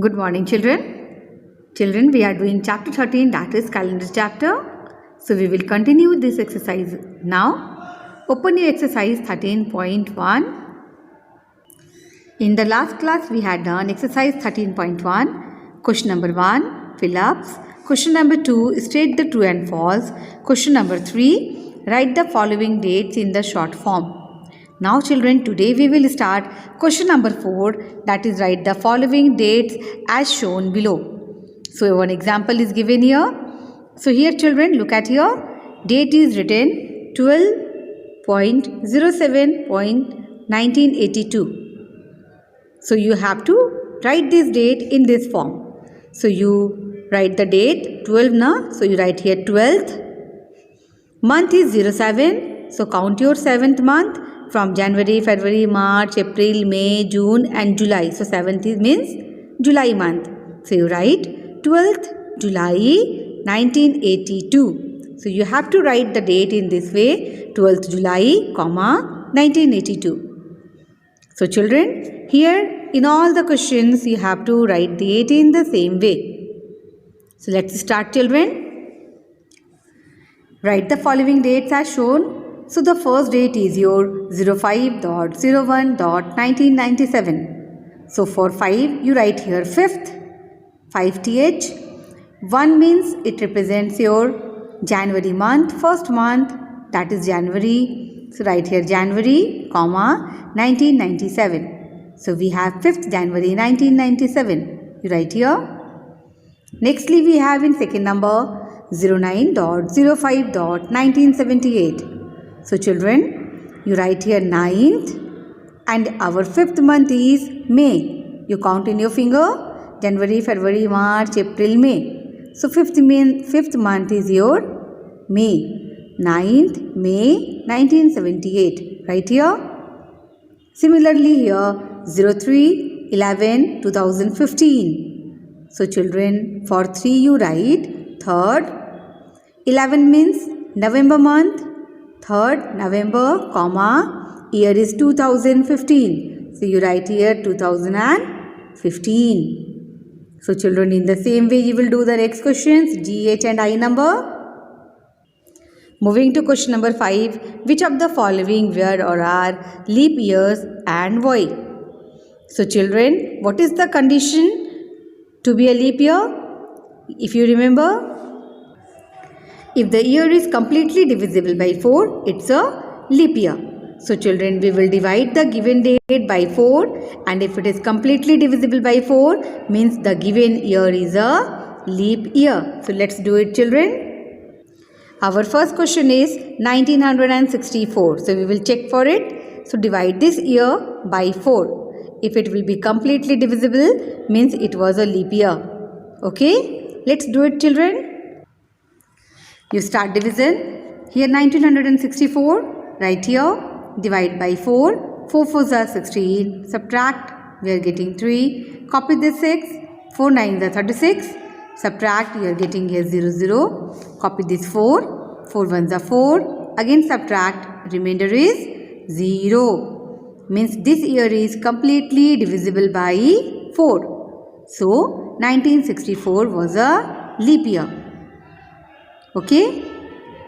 Good morning, children. Children, we are doing chapter 13, that is calendar chapter. So we will continue this exercise now. Open your exercise 13.1. In the last class, we had done exercise 13.1. Question number 1, fill-ups. Question number 2, state the true and false. Question number 3, write the following dates in the short form. Now children, today we will start question number 4, that is write the following dates as shown below. So one example is given here. So here children, look at here. Date is written 12.07.1982. So you have to write this date in this form. So you write the date 12 na. So you write here 12th. Month is 07. So count your 7th month. From January, February, March, April, May, June and July. So 7th means July month. So you write 12th July 1982. So you have to write the date in this way, 12th July, 1982. So children, here in all the questions you have to write date in the same way. So let's start children. Write the following dates as shown. So the first date is your 05.01.1997. So for 5 you write here 5th, 5th. 1 means it represents your January month, first month, that is January. So write here January, 1997. So we have 5th January 1997. You write here. Nextly we have in second number 09.05.1978. So children, you write here 9th and our 5th month is May. You count in your finger January, February, March, April, May. So 5th month is your May. 9th May 1978. Right here. Similarly here 03/11/2015. So children, for 3 you write 3rd. 11 means November month. 3rd November, year is 2015. So you write here 2015. So children, in the same way you will do the next questions, G, H and I number. Moving to question number 5. Which of the following were or are leap years and why? So children, what is the condition to be a leap year? If you remember, if the year is completely divisible by 4, it's a leap year. So children, we will divide the given date by 4, and if it is completely divisible by 4, means the given year is a leap year. So let's do it children. Our first question is 1964. So we will check for it. So divide this year by 4. If it will be completely divisible, means it was a leap year. Okay, let's do it children. You start division. Here 1964, right here, divide by 4. 4 4s are 16. Subtract, we are getting 3. Copy this 6. 4 9s are 36. Subtract, you are getting here 0 0. Copy this 4. 4 1s are 4. Again subtract, remainder is 0. Means this year is completely divisible by 4. So 1964 was a leap year. Okay,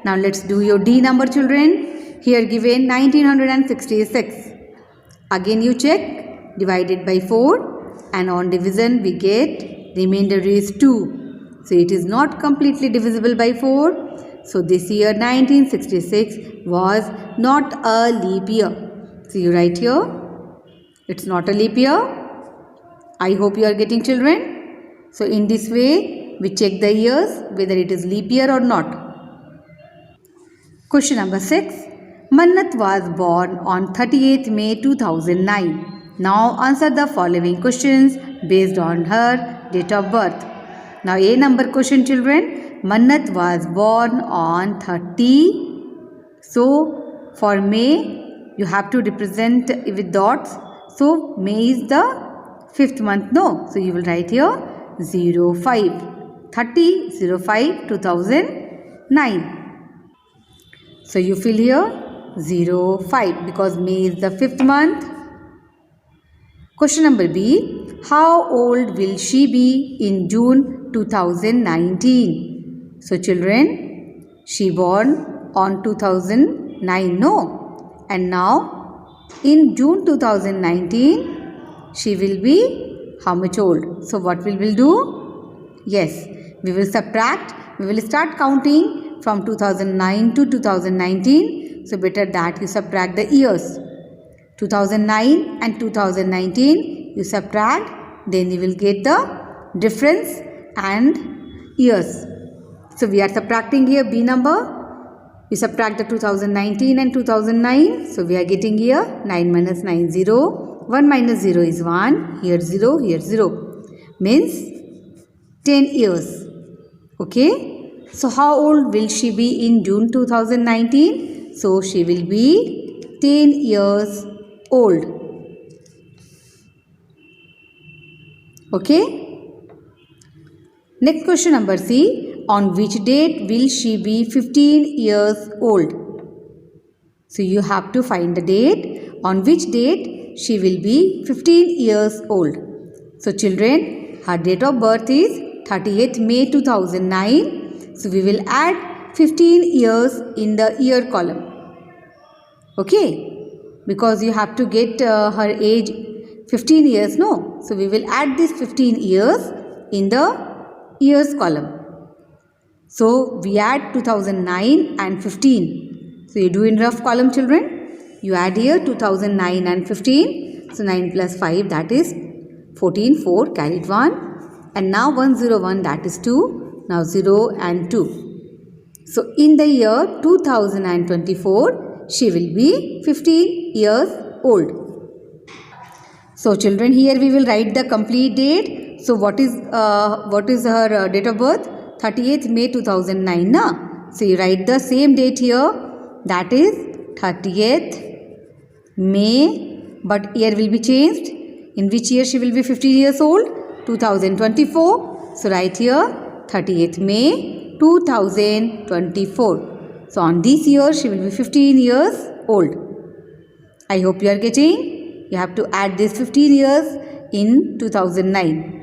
now let's do your D number children. Here given 1966. Again you check, divided by 4 and on division we get remainder is 2. So it is not completely divisible by 4. So this year 1966 was not a leap year. So you write here, it's not a leap year. I hope you are getting children. So in this way, we check the years whether it is leap year or not. Question number 6. Mannat was born on 38th May 2009. Now answer the following questions based on her date of birth. Now A number question children. Mannat was born on 30. So for May you have to represent with dots. So May is the 5th month. No. So you will write here 05. 30/05/2009. So you fill here 05 because May is the 5th month. Question number B. How old will she be in June 2019? So children, she born on 2009, no? And now in June 2019, she will be how much old? So what we will do? Yes, we will subtract. We will start counting from 2009 to 2019. So better that you subtract the years. 2009 and 2019 you subtract, then you will get the difference and years. So we are subtracting here B number. We subtract the 2019 and 2009. So we are getting here 9 minus 9 0. 1 minus 0 is 1. Here 0, here 0. Means 10 years. Okay. So how old will she be in June 2019? So she will be 10 years old. Okay. Next question number C. On which date will she be 15 years old? So you have to find the date. On which date she will be 15 years old? So children, her date of birth is 30th May 2009. So we will add 15 years in the year column. Okay. Because you have to get her age 15 years, no? So we will add this 15 years in the years column. So we add 2009 and 15. So you do in rough column, children. You add here 2009 and 15. So 9 plus 5, that is 14, 4 carried 1. And now 101, that is 2. Now 0 and 2. So in the year 2024, she will be 15 years old. So children, here we will write the complete date. So what is her date of birth? 30th May 2009, na? So you write the same date here, that is 30th May, but year will be changed. In which year she will be 15 years old? 2024. So write here 30th May 2024. So on this year she will be 15 years old. I hope you are getting. You have to add this 15 years in 2009.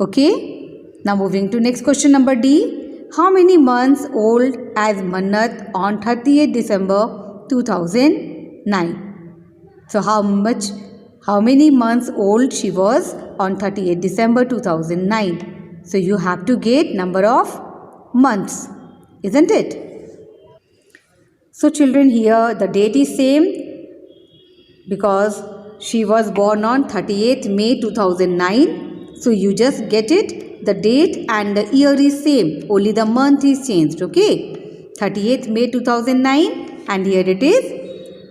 Okay. Now moving to next question number D. How many months old as Mannat on 30th December 2009? So how many months old she was on 30th December 2009? So you have to get number of months. Isn't it? So children, here the date is same because she was born on 30th May 2009. So you just get it. The date and the year is same. Only the month is changed. Okay. 30th May 2009 and here it is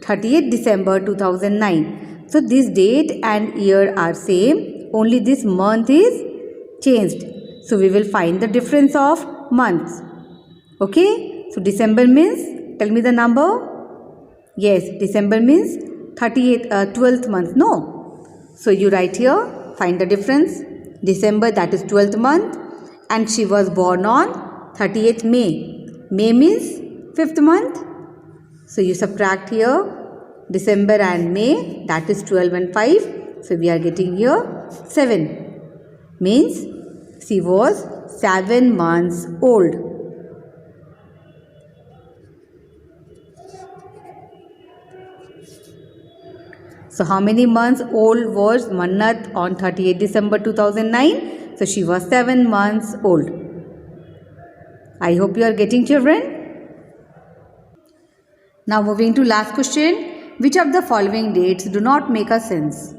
30th December 2009. So this date and year are same. Only this month is changed. So we will find the difference of months. Okay, so December means, tell me the number. Yes, December means 12th month, no? So you write here, find the difference. December, that is 12th month, and she was born on 30th May. May means 5th month. So you subtract here December and May, that is 12 and 5. So we are getting here 7. Means she was 7 months old. So how many months old was Mannat on 30th December 2009? So she was 7 months old. I hope you are getting, children. Now moving to last question. Which of the following dates do not make a sense?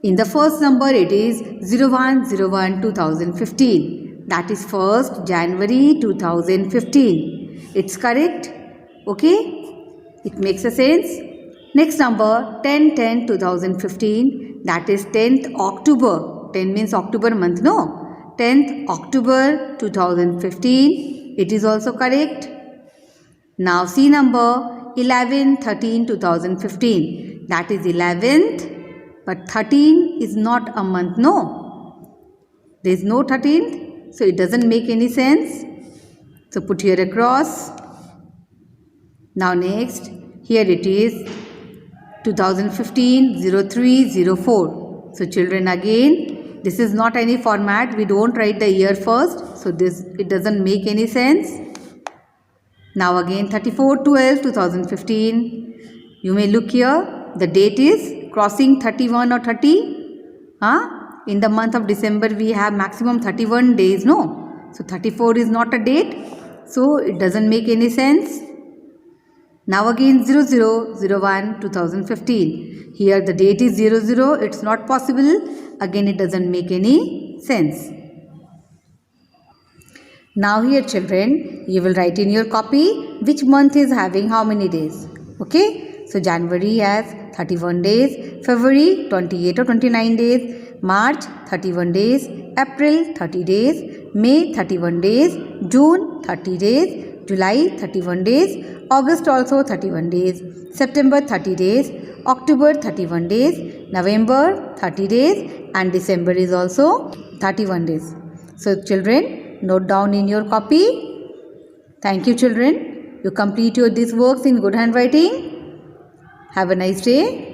In the first number it is 01/01/2015. That is 1st January 2015. It's correct? Okay? It makes a sense. Next number 10/10/2015, that is 10th October. 10 means October month, no? 10th October 2015. It is also correct. Now C number 11/13/2015. That is 11th, but 13 is not a month, no? There is no 13th, so it doesn't make any sense. So put here a cross. Now next, here it is 2015 03 04. So children, again this is not any format. We don't write the year first. So it doesn't make any sense. Now again 34/12/2015. You may look here. The date is crossing 31 or 30. In the month of December we have maximum 31 days, no? So 34 is not a date. So it doesn't make any sense. Now again 00/01/2015. Here the date is 00. It's not possible. Again it doesn't make any sense. Now here children, you will write in your copy which month is having how many days. Okay. So January has 31 days, February 28 or 29 days, March 31 days, April 30 days, May 31 days, June 30 days, July 31 days, August also 31 days, September 30 days, October 31 days, November 30 days, and December is also 31 days. So children, note down in your copy. Thank you children. You complete these works in good handwriting. Have a nice day.